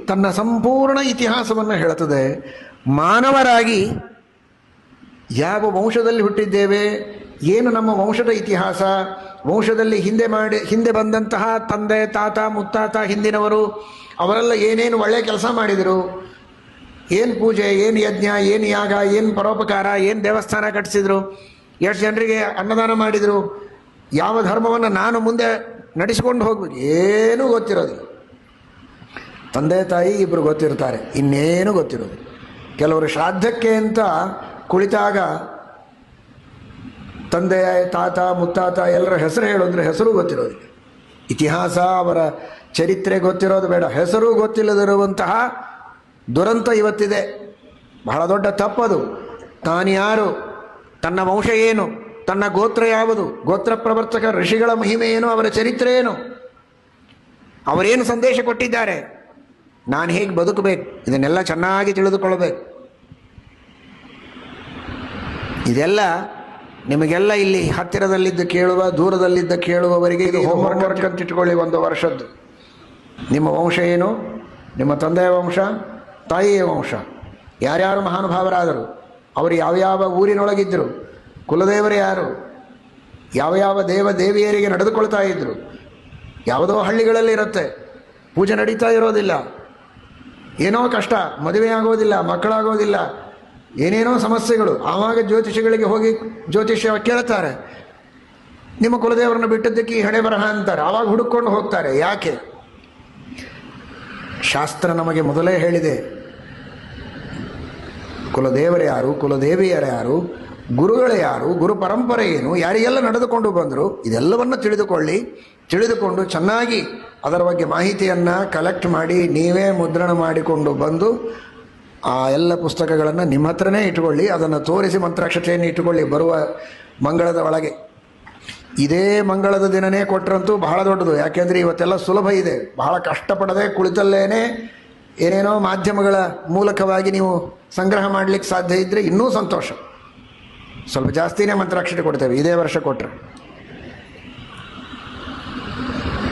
ತನ್ನ ಸಂಪೂರ್ಣ ಇತಿಹಾಸವನ್ನು ಹೇಳುತ್ತದೆ. ಮಾನವರಾಗಿ ಯಾವ ವಂಶದಲ್ಲಿ ಹುಟ್ಟಿದ್ದೇವೆ, ಏನು ನಮ್ಮ ವಂಶದ ಇತಿಹಾಸ, ವಂಶದಲ್ಲಿ ಹಿಂದೆ ಬಂದಂತಹ ತಂದೆ ತಾತ ಮುತ್ತಾತ ಹಿಂದಿನವರು ಅವರೆಲ್ಲ ಏನೇನು ಒಳ್ಳೆಯ ಕೆಲಸ ಮಾಡಿದರು, ಏನು ಪೂಜೆ, ಏನು ಯಜ್ಞ, ಏನು ಯಾಗ, ಏನು ಪರೋಪಕಾರ, ಏನು ದೇವಸ್ಥಾನ ಕಟ್ಟಿಸಿದ್ರು, ಎಷ್ಟು ಜನರಿಗೆ ಅನ್ನದಾನ ಮಾಡಿದರು, ಯಾವ ಧರ್ಮವನ್ನು ನಾನು ಮುಂದೆ ನಡೆಸಿಕೊಂಡು ಹೋಗ್ಬೇಕು, ಏನೂ ಗೊತ್ತಿರೋದಿಲ್ಲ. ತಂದೆ ತಾಯಿ ಇಬ್ಬರು ಗೊತ್ತಿರ್ತಾರೆ, ಇನ್ನೇನು ಗೊತ್ತಿರೋದು. ಕೆಲವರು ಶ್ರಾದ್ದಕ್ಕೆ ಅಂತ ಕುಳಿತಾಗ ತಂದೆ ತಾತ ಮುತ್ತಾತ ಎಲ್ಲರ ಹೆಸರು ಹೇಳೋದ್ರೆ ಹೆಸರು ಗೊತ್ತಿರೋದಿಲ್ಲ. ಇತಿಹಾಸ, ಅವರ ಚರಿತ್ರೆ ಗೊತ್ತಿರೋದು ಬೇಡ, ಹೆಸರು ಗೊತ್ತಿಲ್ಲದಿರುವಂತಹ ದುರಂತ ಇವತ್ತಿದೆ. ಬಹಳ ದೊಡ್ಡ ತಪ್ಪದು. ತಾನು ಯಾರು, ತನ್ನ ವಂಶ ಏನು, ತನ್ನ ಗೋತ್ರ ಯಾವುದು, ಗೋತ್ರ ಪ್ರವರ್ತಕ ಋಷಿಗಳ ಮಹಿಮೆ ಏನು, ಅವರ ಚರಿತ್ರೆ ಏನು, ಅವರೇನು ಸಂದೇಶ ಕೊಟ್ಟಿದ್ದಾರೆ, ನಾನು ಹೇಗೆ ಬದುಕಬೇಕು, ಇದನ್ನೆಲ್ಲ ಚೆನ್ನಾಗಿ ತಿಳಿದುಕೊಳ್ಳಬೇಕು. ಇದೆಲ್ಲ ನಿಮಗೆಲ್ಲ ಇಲ್ಲಿ ಹತ್ತಿರದಲ್ಲಿದ್ದು ಕೇಳುವ, ದೂರದಲ್ಲಿದ್ದ ಕೇಳುವವರಿಗೆ ಇದು ಹೋಮ್ವರ್ಕ್ ಅಂತ ಇಟ್ಕೊಳ್ಳಿ, ಒಂದು ವರ್ಷದ್ದು. ನಿಮ್ಮ ವಂಶ ಏನು, ನಿಮ್ಮ ತಂದೆಯ ವಂಶ, ತಾಯಿಯ ವಂಶ, ಯಾರ್ಯಾರು ಮಹಾನುಭಾವರಾದರು, ಅವರು ಯಾವ್ಯಾವ ಊರಿನೊಳಗಿದ್ದರು, ಕುಲದೇವರು ಯಾರು, ಯಾವ ಯಾವ ದೇವ ದೇವಿಯರಿಗೆ ನಡೆದುಕೊಳ್ತಾ ಇದ್ದರು. ಯಾವುದೋ ಹಳ್ಳಿಗಳಲ್ಲಿ ಇರುತ್ತೆ, ಪೂಜೆ ನಡೀತಾ ಇರೋದಿಲ್ಲ, ಏನೋ ಕಷ್ಟ, ಮದುವೆ ಆಗೋದಿಲ್ಲ, ಮಕ್ಕಳಾಗೋದಿಲ್ಲ, ಏನೇನೋ ಸಮಸ್ಯೆಗಳು. ಆವಾಗ ಜ್ಯೋತಿಷಿಗಳಿಗೆ ಹೋಗಿ ಜ್ಯೋತಿಷ್ಯ ಕೇಳ್ತಾರೆ, ನಿಮ್ಮ ಕುಲದೇವರನ್ನು ಬಿಟ್ಟದ್ದಕ್ಕೆ ಈ ಹಣೆ ಬರಹ ಅಂತಾರೆ. ಆವಾಗ ಹುಡುಕೊಂಡು ಹೋಗ್ತಾರೆ. ಯಾಕೆ? ಶಾಸ್ತ್ರ ನಮಗೆ ಮೊದಲೇ ಹೇಳಿದೆ, ಕುಲದೇವರು ಯಾರು, ಕುಲದೇವಿಯರು ಯಾರು, ಗುರುಗಳು ಯಾರು, ಗುರು ಪರಂಪರೆ ಏನು, ಯಾರಿಗೆಲ್ಲ ನಡೆದುಕೊಂಡು ಬಂದರು, ಇದೆಲ್ಲವನ್ನು ತಿಳಿದುಕೊಂಡು ಚೆನ್ನಾಗಿ ಅದರ ಬಗ್ಗೆ ಮಾಹಿತಿಯನ್ನು ಕಲೆಕ್ಟ್ ಮಾಡಿ ನೀವೇ ಮುದ್ರಣ ಮಾಡಿಕೊಂಡು ಬಂದು ಆ ಎಲ್ಲ ಪುಸ್ತಕಗಳನ್ನು ನಿಮ್ಮ ಹತ್ರನೇ ಇಟ್ಟುಕೊಳ್ಳಿ, ಅದನ್ನು ತೋರಿಸಿ ಮಂತ್ರಾಕ್ಷತೆಯನ್ನು ಇಟ್ಟುಕೊಳ್ಳಿ ಬರುವ ಮಂಗಳದ ಒಳಗೆ. ಇದೇ ಮಂಗಳದ ದಿನನೇ ಕೊಟ್ಟರಂತೂ ಬಹಳ ದೊಡ್ಡದು. ಯಾಕೆಂದರೆ ಇವತ್ತೆಲ್ಲ ಸುಲಭ ಇದೆ, ಬಹಳ ಕಷ್ಟಪಡದೆ ಕುಳಿತಲ್ಲೇನೆ ಏನೇನೋ ಮಾಧ್ಯಮಗಳ ಮೂಲಕವಾಗಿ ನೀವು ಸಂಗ್ರಹ ಮಾಡಲಿಕ್ಕೆ ಸಾಧ್ಯ ಇದ್ದರೆ ಇನ್ನೂ ಸಂತೋಷ. ಸ್ವಲ್ಪ ಜಾಸ್ತಿನೇ ಮಂತ್ರಾಕ್ಷತೆ ಕೊಡ್ತೇವೆ, ಇದೇ ವರ್ಷ ಕೊಟ್ಟರೆ.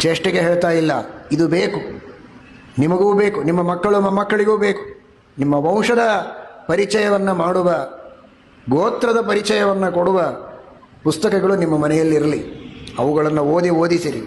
ಚೇಷ್ಟೆಗೆ ಹೇಳ್ತಾ ಇಲ್ಲ, ಇದು ಬೇಕು, ನಿಮಗೂ ಬೇಕು, ನಿಮ್ಮ ಮಕ್ಕಳು ಮೊಮ್ಮಕ್ಕಳಿಗೂ ಬೇಕು. ನಿಮ್ಮ ವಂಶದ ಪರಿಚಯವನ್ನು ಮಾಡುವ, ಗೋತ್ರದ ಪರಿಚಯವನ್ನು ಕೊಡುವ ಪುಸ್ತಕಗಳು ನಿಮ್ಮ ಮನೆಯಲ್ಲಿರಲಿ, ಅವುಗಳನ್ನು ಓದಿಸಿರಿ.